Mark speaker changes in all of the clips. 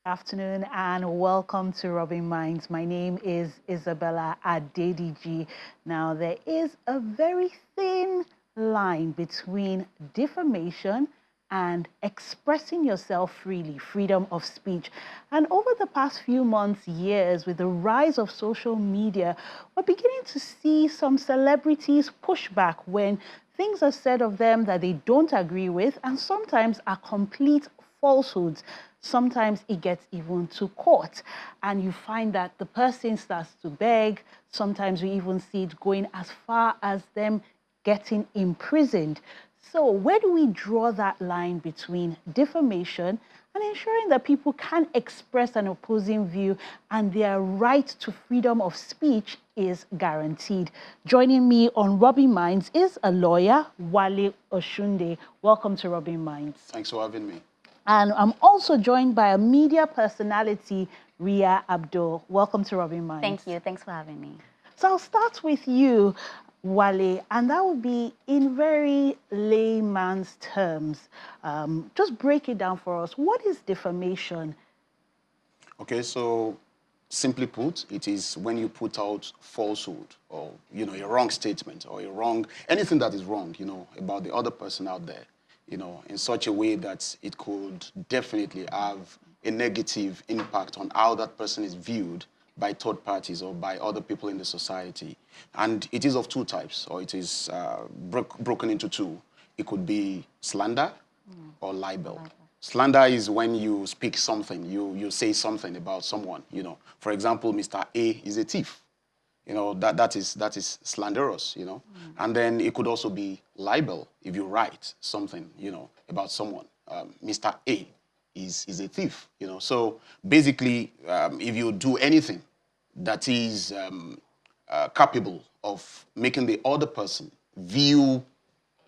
Speaker 1: Afternoon and welcome to Rubbin Minds. My name is Isabella Adediji. Now, there is a very thin line between defamation and expressing yourself freely, freedom of speech. And over the past few months, years, with the rise of social media, we're beginning to see some celebrities push back when things are said of them that they don't agree with, and sometimes are complete falsehoods. Sometimes it gets even to court, and you find that the person starts to beg. Sometimes we even see it going as far as them getting imprisoned. So where do we draw that line between defamation and ensuring that people can express an opposing view and their right to freedom of speech is guaranteed? Joining me on Rubbin Minds is a lawyer, Wale Oshunde. Welcome to Rubbin Minds.
Speaker 2: Thanks for having me.
Speaker 1: And I'm also joined by a media personality, Ria Abdul. Welcome to Rubbin Minds.
Speaker 3: Thank you. Thanks for having me.
Speaker 1: So I'll start with you, Wale, and that would be in very layman's terms. Just break it down for us. What is defamation? Okay,
Speaker 2: so simply put, it is when you put out falsehood or, a wrong statement or anything that is wrong, about the other person out there, in such a way that it could definitely have a negative impact on how that person is viewed by third parties or by other people in the society. And it is of two types, or it is broken into two. It could be slander or libel. Slander is when you speak something, you say something about someone, For example, Mr. A is a thief. That is slanderous, And then it could also be libel if you write something, about someone. Mr. A is a thief, So basically, if you do anything that is capable of making the other person view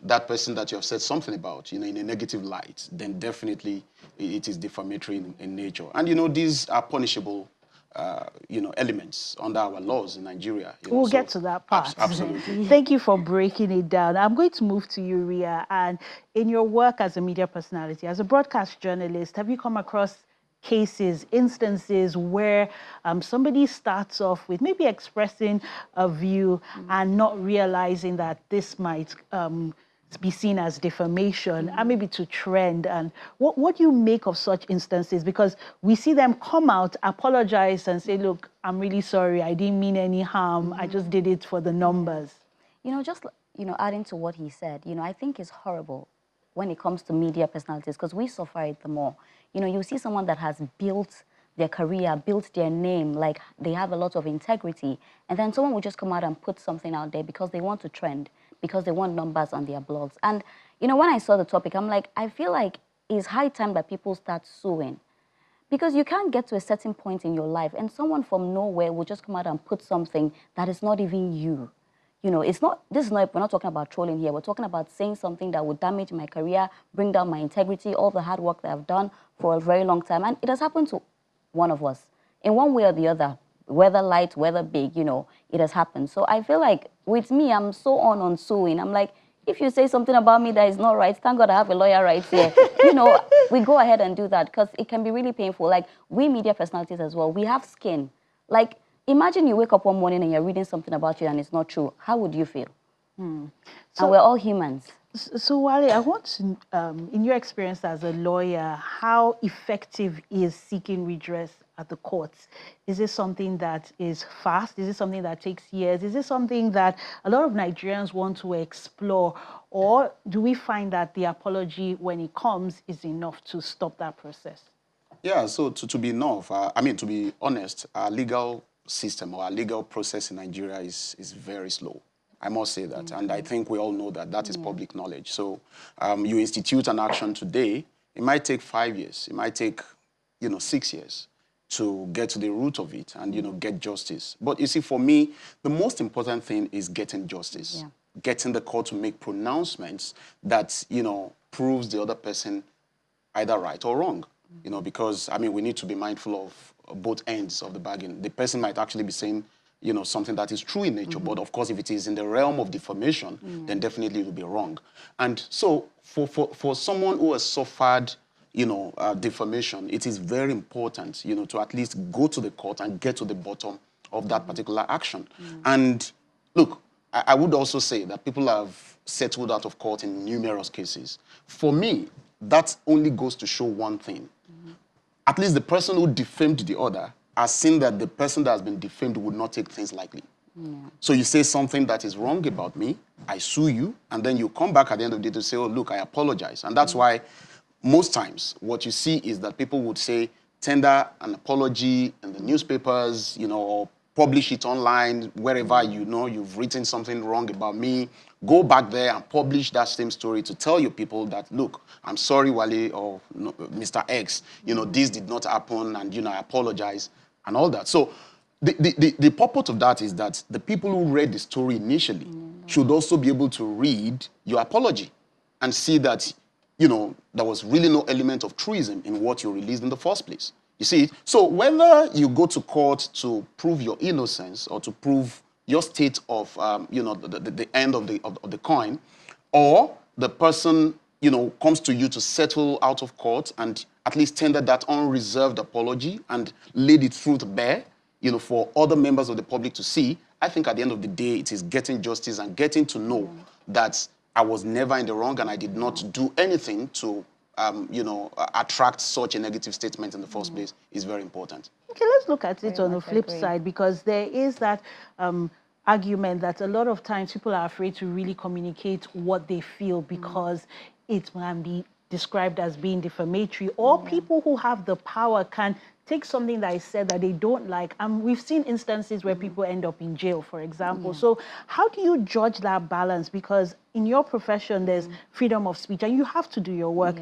Speaker 2: that person that you have said something about, in a negative light, then definitely it is defamatory in nature. And, these are punishable elements under our laws in Nigeria.
Speaker 1: We'll get to that part.
Speaker 2: Absolutely.
Speaker 1: Thank you for breaking it down. I'm going to move to you, Ria. And in your work as a media personality, as a broadcast journalist, have you come across cases, instances where somebody starts off with maybe expressing a view and not realizing that this might be seen as defamation and maybe to trend? And what do you make of such instances? Because we see them come out, apologize and say, look, I'm really sorry, I didn't mean any harm, I just did it for the numbers.
Speaker 3: Adding to what he said, I think it's horrible when it comes to media personalities because we suffer it the more. You see someone that has built their career, built their name, like they have a lot of integrity, and then someone will just come out and put something out there because they want to trend, because they want numbers on their blogs. And, when I saw the topic, I'm like, I feel like it's high time that people start suing. Because you can't get to a certain point in your life and someone from nowhere will just come out and put something that is not even you. We're not talking about trolling here. We're talking about saying something that would damage my career, bring down my integrity, all the hard work that I've done for a very long time. And it has happened to one of us in one way or the other, whether light, whether big, it has happened. So I feel like with me, I'm so on suing. I'm like, if you say something about me that is not right, thank God I have a lawyer right here. We go ahead and do that because it can be really painful. Like we media personalities as well, we have skin. Like imagine you wake up one morning and you're reading something about you and it's not true. How would you feel? So, and we're all humans.
Speaker 1: So Wale, I want to, in your experience as a lawyer, how effective is seeking redress at the courts? Is this something that is fast? Is it something that takes years? Is it something that a lot of Nigerians want to explore? Or do we find that the apology, when it comes, is enough to stop that process?
Speaker 2: Yeah, so to be enough, to be honest, our legal system or our legal process in Nigeria is very slow. I must say that. And I think we all know that is public knowledge. So you institute an action today, it might take 5 years. It might take, 6 years to get to the root of it and, get justice. But you see, for me, the most important thing is getting justice. Yeah. Getting the court to make pronouncements that, proves the other person either right or wrong. Because, we need to be mindful of both ends of the bargain. The person might actually be saying, something that is true in nature. But of course, if it is in the realm of defamation, then definitely it will be wrong. And so for someone who has suffered, defamation, it is very important, to at least go to the court and get to the bottom of that particular action. And look, I would also say that people have settled out of court in numerous cases. For me, that only goes to show one thing. At least the person who defamed the other has seen that the person that has been defamed would not take things lightly. So you say something that is wrong about me, I sue you, and then you come back at the end of the day to say, oh, look, I apologize. And that's why most times what you see is that people would say, tender an apology in the newspapers, or publish it online, wherever you've written something wrong about me. Go back there and publish that same story to tell your people that, look, I'm sorry, Wale, or Mr. X, this did not happen, and, I apologize, and all that. So the purpose of that is that the people who read the story initially should also be able to read your apology and see that, there was really no element of truism in what you released in the first place. You see it? So whether you go to court to prove your innocence or to prove your state of, the end of the coin, or the person, comes to you to settle out of court and at least tender that unreserved apology and laid it through to bear, for other members of the public to see, I think at the end of the day, it is getting justice and getting to know that I was never in the wrong and I did not do anything to attract such a negative statement in the first place is very important.
Speaker 1: Okay, let's look at it on the flip side, because there is that argument that a lot of times people are afraid to really communicate what they feel because it can be described as being defamatory, or people who have the power can take something that is said that they don't like. And we've seen instances where people end up in jail, for example. So how do you judge that balance? Because in your profession, there's freedom of speech, and you have to do your work,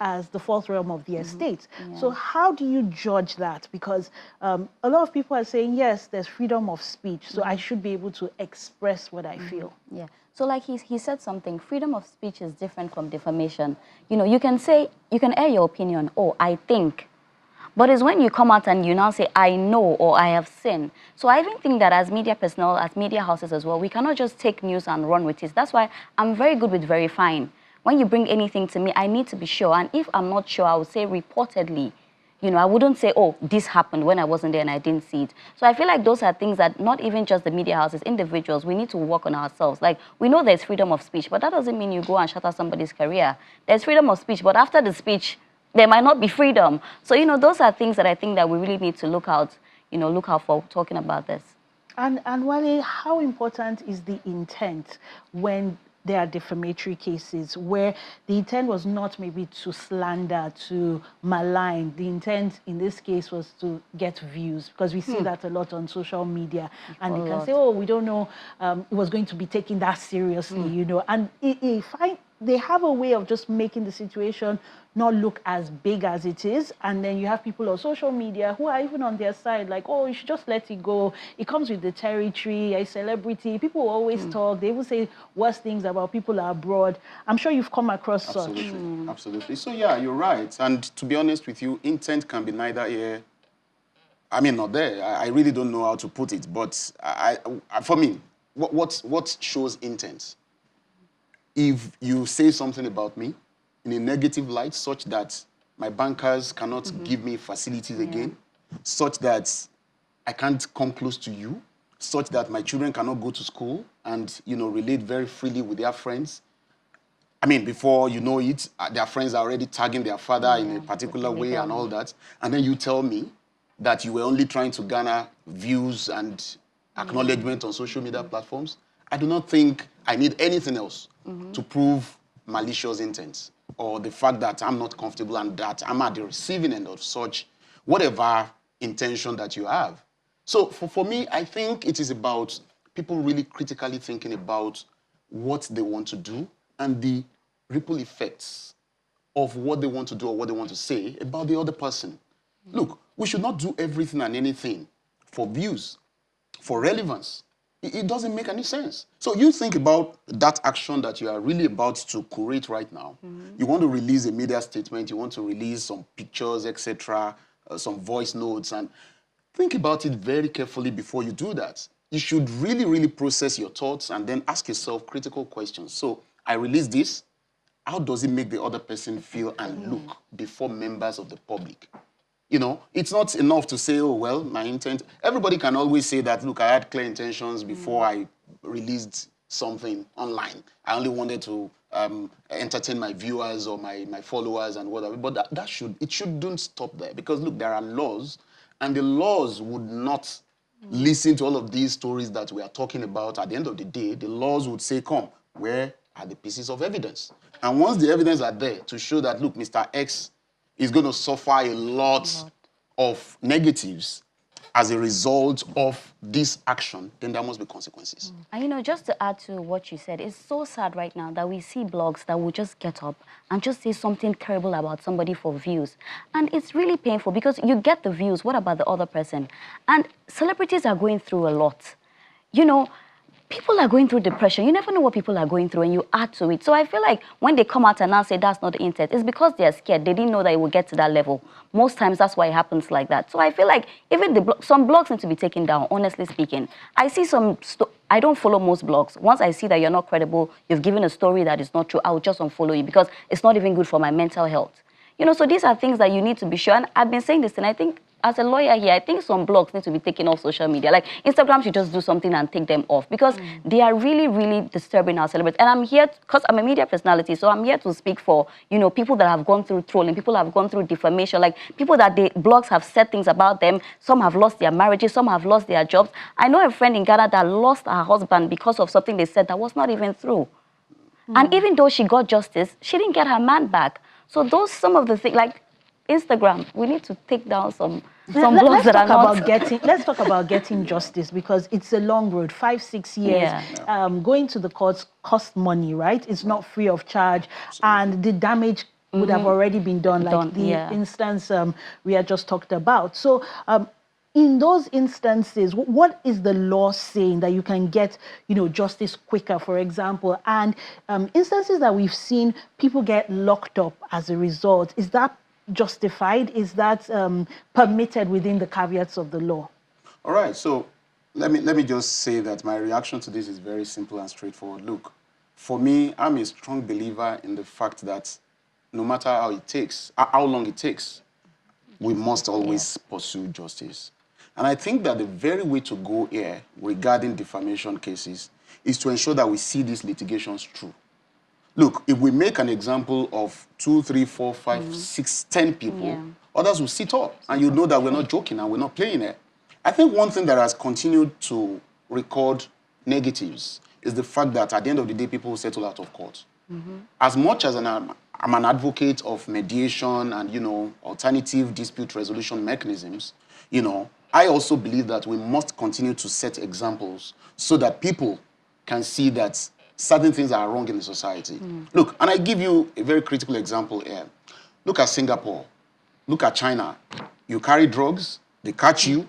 Speaker 1: as the fourth realm of the estate. So how do you judge that? Because a lot of people are saying, yes, there's freedom of speech, so I should be able to express what I feel.
Speaker 3: Yeah. So like he said something, freedom of speech is different from defamation. You can say, you can air your opinion, oh, I think. But it's when you come out and you now say, I know, or I have seen. So I even think that as media personnel, as media houses as well, we cannot just take news and run with it. That's why I'm very good with verifying. When you bring anything to me, I need to be sure. And if I'm not sure, I would say reportedly. I wouldn't say, oh, this happened when I wasn't there and I didn't see it. So I feel like those are things that not even just the media houses, individuals, we need to work on ourselves. Like, we know there's freedom of speech, but that doesn't mean you go and shatter somebody's career. There's freedom of speech, but after the speech, there might not be freedom. So, those are things that I think that we really need to look out for talking about this.
Speaker 1: And Wale, how important is the intent when there are defamatory cases where the intent was not maybe to slander, to malign? The intent in this case was to get views, because we see that a lot on social media. And they can say, oh, we don't know, it was going to be taken that seriously, And they have a way of just making the situation not look as big as it is. And then you have people on social media who are even on their side, like, oh, you should just let it go. It comes with the territory, a celebrity. People always talk. They will say worse things about people abroad. I'm sure you've come across such.
Speaker 2: Absolutely. So, yeah, you're right. And to be honest with you, intent can be neither here, not there. I really don't know how to put it. But for me, what shows intent? If you say something about me in a negative light, such that my bankers cannot give me facilities again, such that I can't come close to you, such that my children cannot go to school and, relate very freely with their friends. Before you know it, their friends are already tagging their father in a particular way and all that. And then you tell me that you were only trying to garner views and acknowledgement on social media platforms. I do not think I need anything else to prove malicious intent, or the fact that I'm not comfortable and that I'm at the receiving end of such whatever intention that you have. So for me, I think it is about people really critically thinking about what they want to do and the ripple effects of what they want to do or what they want to say about the other person. Look, we should not do everything and anything for views, for relevance. It doesn't make any sense. So you think about that action that you are really about to curate right now. You want to release a media statement, you want to release some pictures, etc., some voice notes, and think about it very carefully before you do that. You should really, really process your thoughts and then ask yourself critical questions. So I release this. how does it make the other person feel and look before members of the public? You know, it's not enough to say, oh, well, my intent. Everybody can always say that, look, I had clear intentions before I released something online. I only wanted to entertain my viewers or my followers and whatever. But it shouldn't stop there. Because, look, there are laws, and the laws would not listen to all of these stories that we are talking about. At the end of the day, the laws would say, come, where are the pieces of evidence? And once the evidence are there to show that, look, Mr. X is going to suffer a lot of negatives as a result of this action, then there must be consequences.
Speaker 3: And, you know, just to add to what you said, it's so sad right now that we see blogs that will just get up and just say something terrible about somebody for views. And it's really painful because you get the views. What about the other person? And celebrities are going through a lot. You know, people are going through depression. You never know what people are going through, and you add to it. So I feel like when they come out and now say that's not the intent, it's because they're scared. They didn't know that it would get to that level. Most times that's why it happens like that. So I feel like even some blogs need to be taken down, honestly speaking. I see I don't follow most blogs. Once I see that you're not credible, you've given a story that is not true, I will just unfollow you because it's not even good for my mental health. You know, so these are things that you need to be sure. And I've been saying this, and I think as a lawyer here, I think some blogs need to be taken off social media. Like Instagram should just do something and take them off because they are really, really disturbing our celebrities. And I'm here because I'm a media personality, so I'm here to speak for, you know, people that have gone through trolling, people that have gone through defamation, like people that blogs have said things about them. Some have lost their marriages, some have lost their jobs. I know a friend in Ghana that lost her husband because of something they said that was not even true. And even though she got justice, she didn't get her man back. So those some of the things, like Instagram, we need to take down some blogs that are not...
Speaker 1: Let's talk about getting justice because it's a long road, 5-6 years.
Speaker 3: Yeah.
Speaker 1: Going to the courts costs money, right? It's not free of charge. And the damage would have already been done, like the instance we had just talked about. So in those instances, what is the law saying that you can get, you know, justice quicker, for example? And instances that we've seen people get locked up as a result, is that justified? Is that permitted within the caveats of the law?
Speaker 2: All right, so let me just say that my reaction to this is very simple and straightforward. Look, for me, I'm a strong believer in the fact that no matter how long it takes, we must always pursue justice. And I think that the very way to go here regarding defamation cases is to ensure that we see these litigations through. Look, if we make an example of 2, 3, 4, 5, 6, 10 people, others will sit up, and you know that we're not joking and we're not playing it. I think one thing that has continued to record negatives is the fact that at the end of the day, people will settle out of court. As much as I'm an advocate of mediation and, you know, alternative dispute resolution mechanisms, you know, I also believe that we must continue to set examples so that people can see that certain things are wrong in the society. Look, and I give you a very critical example here. Look at Singapore. Look at China. You carry drugs, they catch you,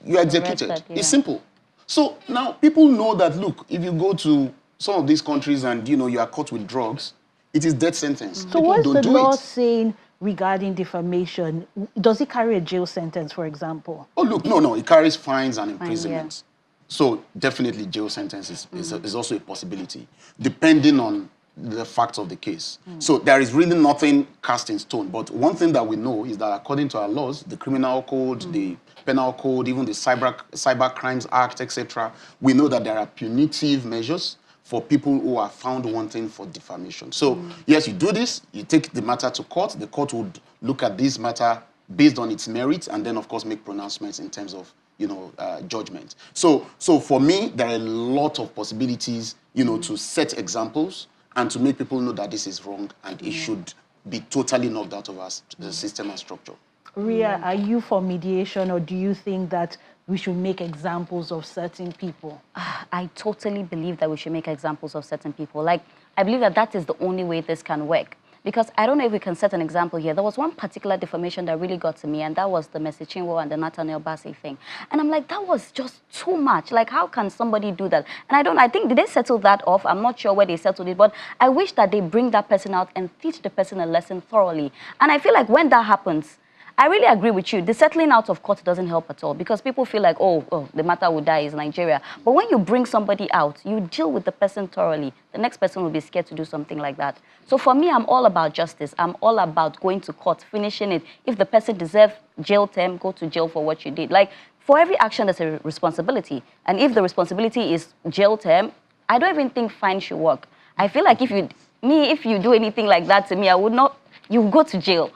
Speaker 2: you're executed. It's simple. So now people know that, look, if you go to some of these countries and, you know, you are caught with drugs, it is death sentence.
Speaker 1: So what's the law saying regarding defamation? Does it carry a jail sentence, for example?
Speaker 2: Oh, look, no, it carries fines and imprisonment. So definitely jail sentence is also a possibility, depending on the facts of the case. So there is really nothing cast in stone. But one thing that we know is that according to our laws, the criminal code, the penal code, even the cyber crimes act, etc., we know that there are punitive measures for people who are found wanting for defamation. So yes, you do this, you take the matter to court, the court would look at this matter based on its merits and then of course make pronouncements in terms of, you know, judgment. So for me, there are a lot of possibilities, you know, to set examples and to make people know that this is wrong and it should be totally knocked out of the system and structure.
Speaker 1: Ria, are you for mediation, or do you think that we should make examples of certain people?
Speaker 3: I totally believe that we should make examples of certain people. Like, I believe that that is the only way this can work. Because I don't know if we can set an example here. There was one particular defamation that really got to me, and that was the Mercy Chinwo and the Nathaniel Bassey thing. And I'm like, that was just too much. Like, how can somebody do that? And I think, did they settle that off? I'm not sure where they settled it, but I wish that they bring that person out and teach the person a lesson thoroughly. And I feel like when that happens, I really agree with you. The settling out of court doesn't help at all because people feel like, oh, the matter will die is Nigeria. But when you bring somebody out, you deal with the person thoroughly. The next person will be scared to do something like that. So for me, I'm all about justice. I'm all about going to court, finishing it. If the person deserves jail term, go to jail for what you did. Like, for every action, there's a responsibility. And if the responsibility is jail term, I don't even think fine should work. I feel like if you do anything like that to me, I would not, you go to jail.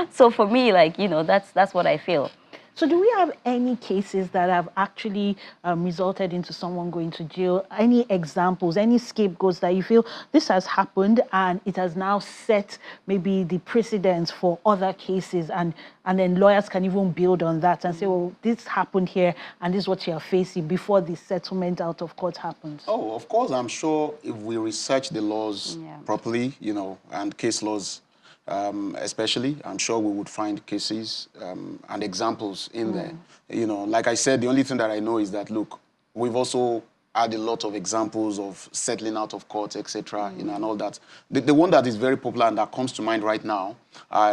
Speaker 3: So for me, like, you know, that's what I feel.
Speaker 1: So do we have any cases that have actually resulted into someone going to jail? Any examples, any scapegoats that you feel this has happened and it has now set maybe the precedents for other cases, and then lawyers can even build on that and say, well, this happened here and this is what you're facing before the settlement out of court happens?
Speaker 2: Oh, of course, I'm sure if we research the laws properly, you know, and case laws especially, I'm sure we would find cases and examples in there. You know, like I said, the only thing that I know is that, look, we've also had a lot of examples of settling out of court, etc., you know, and all that. The one that is very popular and that comes to mind right now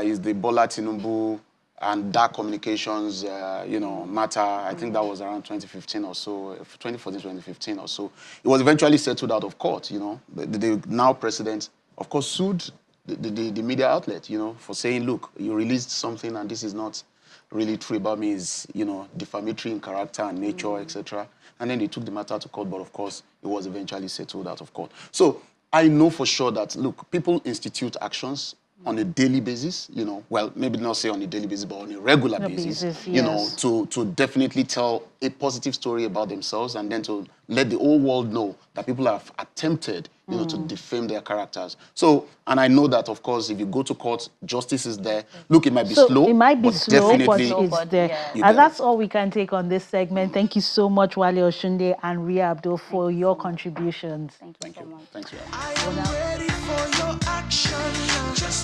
Speaker 2: is the Bola Tinubu and dark communications, you know, matter. I think that was around 2015 or so, 2014, 2015 or so. It was eventually settled out of court, you know. The now president, of course, sued the media outlet, you know, for saying, look, you released something and this is not really true about me, is, you know, defamatory in character and nature, etc. And then they took the matter to court, but of course, it was eventually settled out of court. So I know for sure that, look, people institute actions on a daily basis, you know, well, maybe not say on a daily basis, but on a regular basis, you know, to definitely tell a positive story about themselves and then to let the whole world know that people have attempted, you know, to defame their characters. So, and I know that, of course, if you go to court, justice is there. Look, it might be slow.
Speaker 1: It might be
Speaker 2: but
Speaker 1: slow, but
Speaker 2: definitely
Speaker 1: it's there.
Speaker 3: Yeah.
Speaker 1: And that's all we can take on this segment. Thank you so much, Wale Oshunde and Ria Abdul, for your contributions.
Speaker 3: Thank you so much.
Speaker 2: Thanks, Ria.
Speaker 4: I am ready for your action. Just